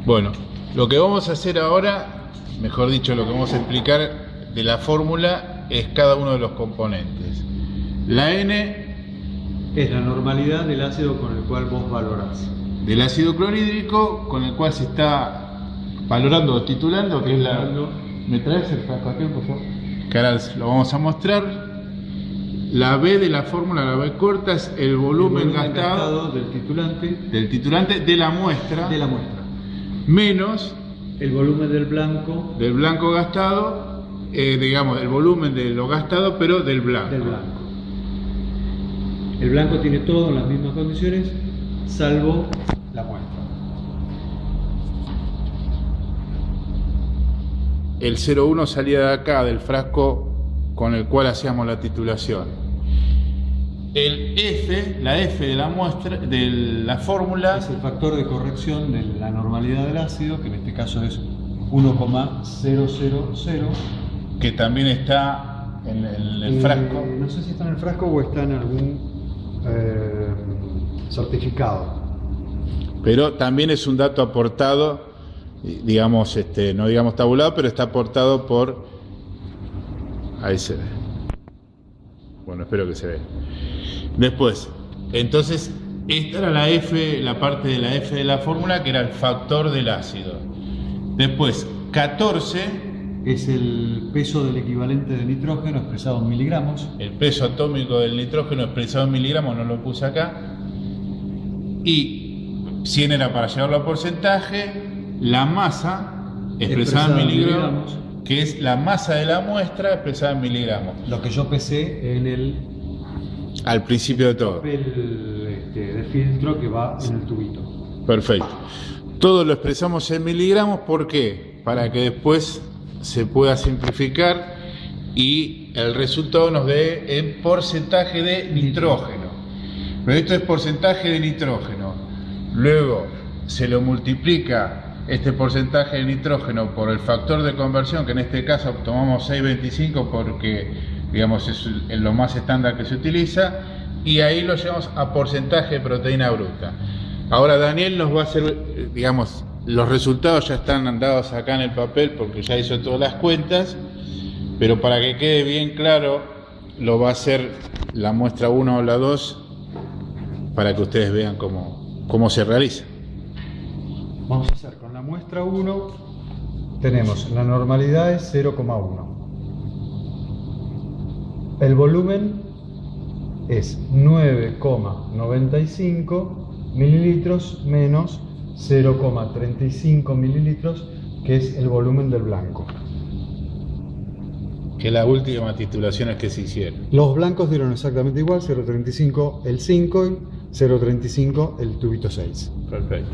Bueno, lo que vamos a hacer ahora, mejor dicho, lo que vamos a explicar de la fórmula es cada uno de los componentes. La N es la normalidad del ácido con el cual vos valorás. Del ácido clorhídrico con el cual se está valorando o titulando, que es la... ¿Me traes el frasco aquel, por favor? Que ahora lo vamos a mostrar. La B de la fórmula, la B corta, es el volumen gastado del titulante de la muestra, menos el volumen del blanco gastado, digamos, el volumen de lo gastado, pero del blanco. El blanco tiene todo en las mismas condiciones, salvo la muestra. El 0,1 salía de acá, del frasco con el cual hacíamos la titulación. El F, la F de la muestra, de la fórmula, es el factor de corrección de la normalidad del ácido, que en este caso es 1,000, que también está en el frasco. No sé si está en el frasco o está en algún certificado. Pero también es un dato aportado, digamos, no digamos tabulado, pero está aportado por... Ahí se ve. Bueno, espero que se vea. Después, entonces, esta era la F, la parte de la F de la fórmula, que era el factor del ácido. Después, 14 es el peso del equivalente de nitrógeno expresado en miligramos. El peso atómico del nitrógeno expresado en miligramos, no lo puse acá. Y 100 era para llevarlo a porcentaje. La masa expresada en miligramos, que es la masa de la muestra expresada en miligramos. Lo que yo pesé en el... al principio de todo. El de filtro que va en el tubito. Perfecto. Todo lo expresamos en miligramos, ¿por qué? Para que después se pueda simplificar y el resultado nos dé en porcentaje de nitrógeno. Pero esto es porcentaje de nitrógeno. Luego se lo multiplica este porcentaje de nitrógeno por el factor de conversión, que en este caso tomamos 6,25 porque, digamos, es lo más estándar que se utiliza, y ahí lo llevamos a porcentaje de proteína bruta. Ahora Daniel nos va a hacer, digamos, los resultados ya están dados acá en el papel porque ya hizo todas las cuentas, pero para que quede bien claro, lo va a hacer la muestra 1 o la 2 para que ustedes vean cómo se realiza. Vamos a hacer con la muestra 1, tenemos la normalidad es 0,1. El volumen es 9,95 mililitros menos 0,35 mililitros, que es el volumen del blanco. Que las últimas titulaciones que se hicieron. Los blancos dieron exactamente igual, 0,35 el 5 y 0,35 el tubito 6. Perfecto.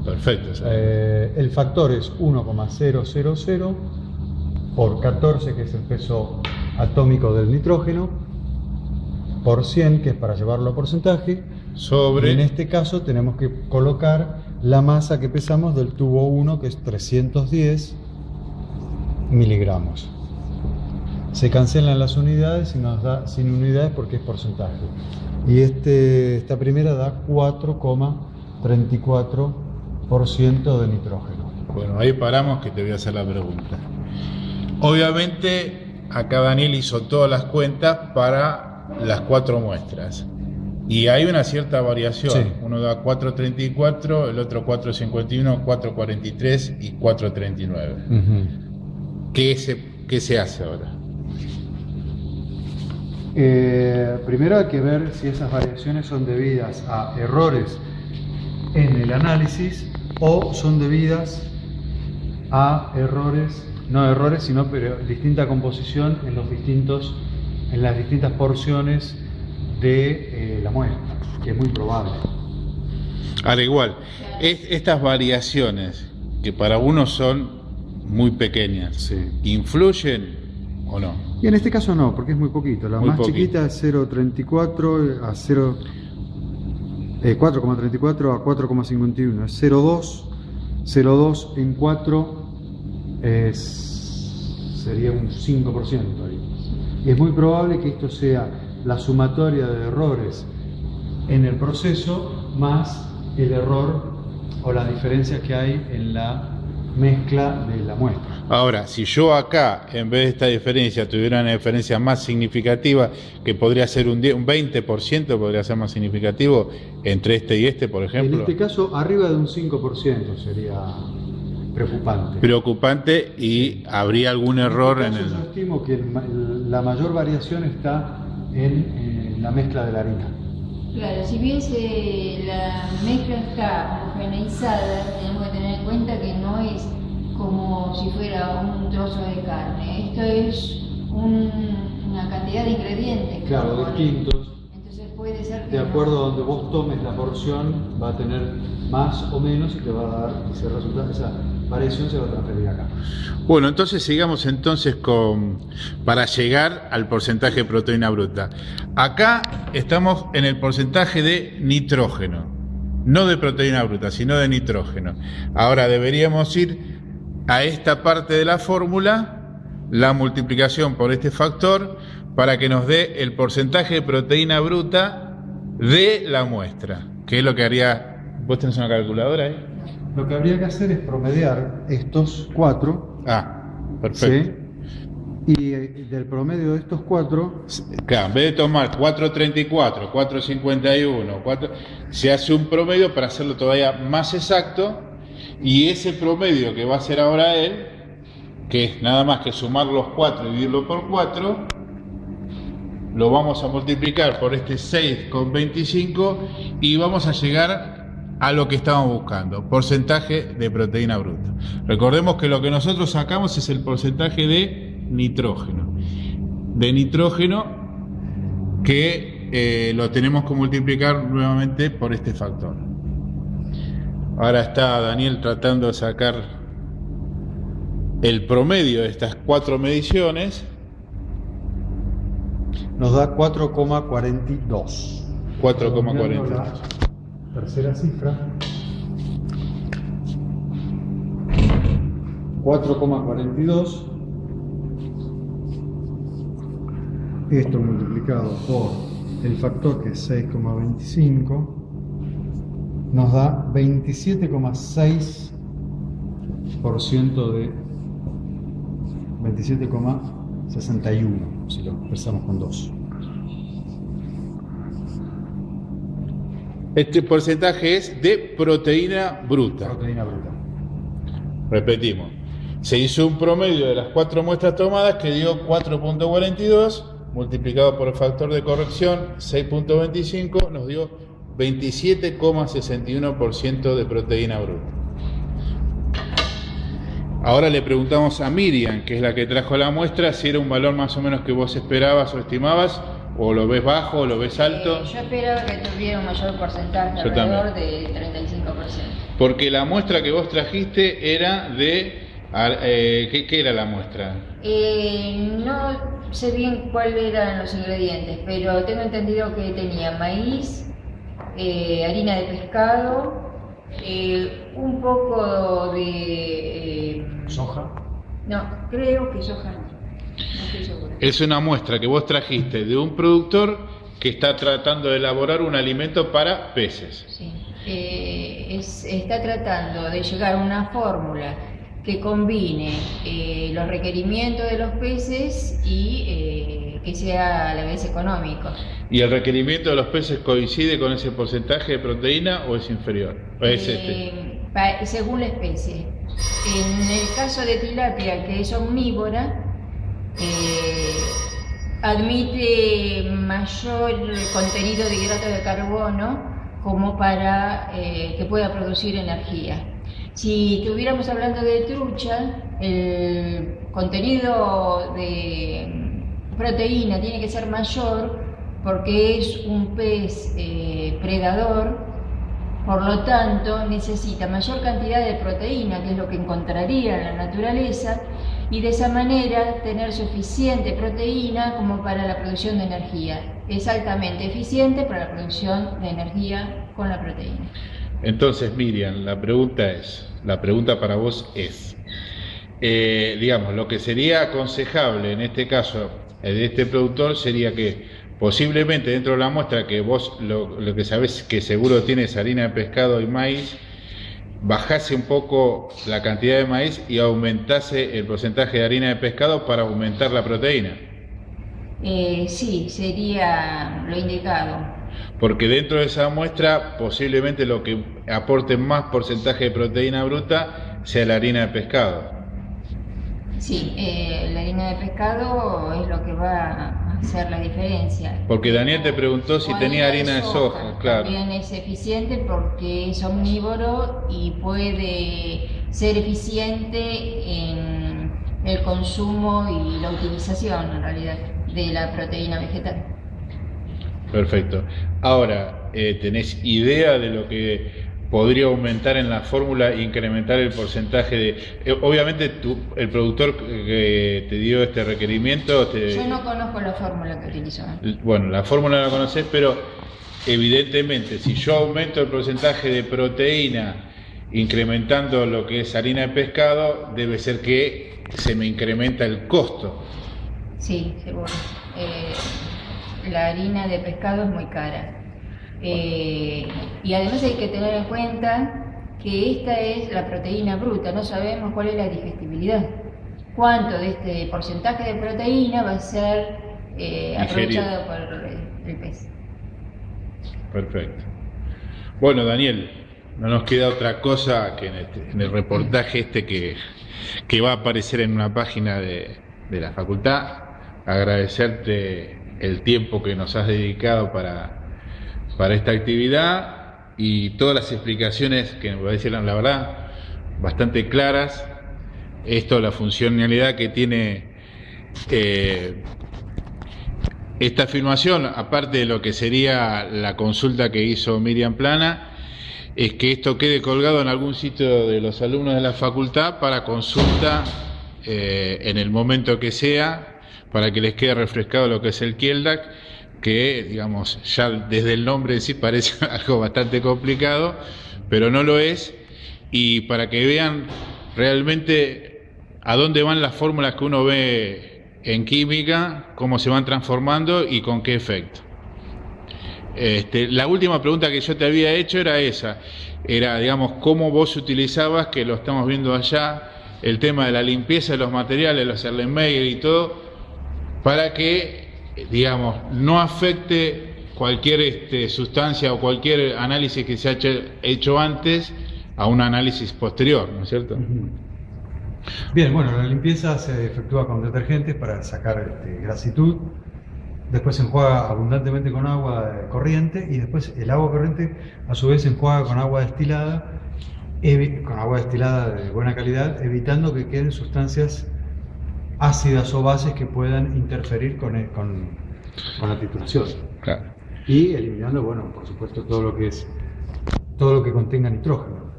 Perfecto. El factor es 1,000 por 14, que es el peso atómico del nitrógeno, por 100, que es para llevarlo a porcentaje, sobre... Y en este caso tenemos que colocar la masa que pesamos del tubo 1, que es 310 miligramos. Se cancelan las unidades y nos da sin unidades porque es porcentaje. Y esta primera da 4,34% de nitrógeno. Bueno, ahí paramos que te voy a hacer la pregunta. Obviamente acá Daniel hizo todas las cuentas para las 4 muestras y hay una cierta variación. Sí. Uno da 4,34, el otro 4,51, 4,43 y 4,39. ¿Qué se hace ahora? Primero hay que ver si esas variaciones son debidas a errores en el análisis o son debidas a errores, no errores, sino pero distinta composición en las distintas porciones de la muestra, que es muy probable. Ahora igual, estas variaciones que para uno son muy pequeñas, sí, ¿influyen o no? Y en este caso no, porque es muy poquito. La más chiquita es 0,34 a 4,34 a 4,51, es 0,2 en 4 sería un 5% ahí. Y es muy probable que esto sea la sumatoria de errores en el proceso más el error o las diferencias que hay en la mezcla de la muestra. Ahora, si yo acá, en vez de esta diferencia, tuviera una diferencia más significativa, que podría ser un 20%, podría ser más significativo entre este y este, por ejemplo. En este caso, arriba de un 5% sería preocupante. Preocupante, y habría algún error en el... Yo estimo que la mayor variación está en la mezcla de la harina. Claro, si bien la mezcla está homogeneizada, tenemos que tener en cuenta que no es como si fuera un trozo de carne. Esto es una cantidad de ingredientes. Claro, distintos. Entonces puede ser que de acuerdo a donde vos tomes la porción, va a tener más o menos y te va a dar, esa variación se va a transferir acá. Bueno, entonces sigamos entonces para llegar al porcentaje de proteína bruta. Acá estamos en el porcentaje de nitrógeno, no de proteína bruta, sino de nitrógeno. Ahora deberíamos ir a esta parte de la fórmula, la multiplicación por este factor, para que nos dé el porcentaje de proteína bruta de la muestra, que es lo que haría... ¿Vos tenés una calculadora ahí? Lo que habría que hacer es promediar estos 4. Perfecto. ¿Sí? Y del promedio de estos 4... Claro, en vez de tomar 4.34, 4.51, se hace un promedio para hacerlo todavía más exacto, y ese promedio que va a hacer ahora él, que es nada más que sumar los 4 y dividirlo por 4, lo vamos a multiplicar por este 6,25 y vamos a llegar a lo que estamos buscando, porcentaje de proteína bruta. Recordemos que lo que nosotros sacamos es el porcentaje de nitrógeno. Que lo tenemos que multiplicar nuevamente por este factor. Ahora está Daniel tratando de sacar el promedio de estas 4 mediciones. Nos da 4,42. 4,42. Tercera cifra. 4,42. Esto multiplicado por el factor que es 6,25 nos da 27,6% de 27,61 si lo empezamos con 2. Este porcentaje es de proteína bruta. Proteína bruta. Repetimos. Se hizo un promedio de las 4 muestras tomadas que dio 4.42, multiplicado por el factor de corrección 6.25, nos dio 27,61% de proteína bruta. Ahora le preguntamos a Miriam, que es la que trajo la muestra, si era un valor más o menos que vos esperabas o estimabas, o lo ves bajo o lo ves alto. Yo esperaba que tuviera un mayor porcentaje, alrededor del 35%. Porque la muestra que vos trajiste era de... ¿qué era la muestra? No sé bien cuáles eran los ingredientes, pero tengo entendido que tenía maíz, harina de pescado, un poco de... ¿Soja? No, creo que soja no. No estoy segura. Es una muestra que vos trajiste de un productor que está tratando de elaborar un alimento para peces. Sí. Está tratando de llegar a una fórmula que combine los requerimientos de los peces y que sea a la vez económico. ¿Y el requerimiento de los peces coincide con ese porcentaje de proteína o es inferior? ¿O es Según la especie. En el caso de tilapia, que es omnívora, admite mayor contenido de hidratos de carbono como para que pueda producir energía. Si estuviéramos hablando de trucha, el contenido de proteína tiene que ser mayor porque es un pez predador, por lo tanto necesita mayor cantidad de proteína, que es lo que encontraría en la naturaleza, y de esa manera tener suficiente proteína como para la producción de energía. Es altamente eficiente para la producción de energía con la proteína. Entonces, Miriam, la pregunta para vos es, digamos, lo que sería aconsejable en este caso de este productor sería que posiblemente dentro de la muestra que vos lo que sabés que seguro tienes harina de pescado y maíz, bajase un poco la cantidad de maíz y aumentase el porcentaje de harina de pescado para aumentar la proteína. Sí, sería lo indicado. Porque dentro de esa muestra posiblemente lo que aporte más porcentaje de proteína bruta sea la harina de pescado. Sí, la harina de pescado es lo que va a hacer la diferencia. Porque Daniel te preguntó si tenía harina de soja, claro. También es eficiente porque es omnívoro y puede ser eficiente en el consumo y la utilización, en realidad, de la proteína vegetal. Perfecto. Ahora, ¿tenés idea de lo que podría aumentar en la fórmula e incrementar el porcentaje de... obviamente el productor que te dio este requerimiento... Yo no conozco la fórmula que utilizó. Bueno, la fórmula la conocés, pero evidentemente si yo aumento el porcentaje de proteína incrementando lo que es harina de pescado, debe ser que se me incrementa el costo. Sí, seguro. La harina de pescado es muy cara. Y además hay que tener en cuenta que esta es la proteína bruta, no sabemos cuál es la digestibilidad. ¿Cuánto de este porcentaje de proteína va a ser aprovechado por el pez? Perfecto. Bueno, Daniel, no nos queda otra cosa que en el reportaje que va a aparecer en una página de la facultad, agradecerte el tiempo que nos has dedicado para esta actividad y todas las explicaciones que me parecieron, la verdad, bastante claras. Esto, la funcionalidad que tiene esta filmación, aparte de lo que sería la consulta que hizo Miriam Plana, es que esto quede colgado en algún sitio de los alumnos de la facultad para consulta en el momento que sea, para que les quede refrescado lo que es el Kieldack, que, digamos, ya desde el nombre en sí parece algo bastante complicado, pero no lo es, y para que vean realmente a dónde van las fórmulas que uno ve en química, cómo se van transformando y con qué efecto. La última pregunta que yo te había hecho era esa, era, digamos, cómo vos utilizabas, que lo estamos viendo allá, el tema de la limpieza de los materiales, los Erlenmeyer y todo, para que, digamos, no afecte cualquier sustancia o cualquier análisis que se haya hecho antes a un análisis posterior, ¿no es cierto? Bien, bueno, la limpieza se efectúa con detergentes para sacar grasitud, después se enjuaga abundantemente con agua corriente y después el agua corriente a su vez se enjuaga con agua destilada de buena calidad, evitando que queden sustancias ácidas o bases que puedan interferir con la trituración. Claro. Y eliminando, bueno, por supuesto, todo lo que contenga nitrógeno.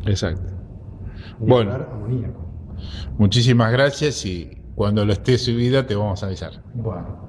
Exacto. Ni Bueno, hablar amoníaco. muchísimas gracias y cuando lo esté subida te vamos a avisar. Bueno.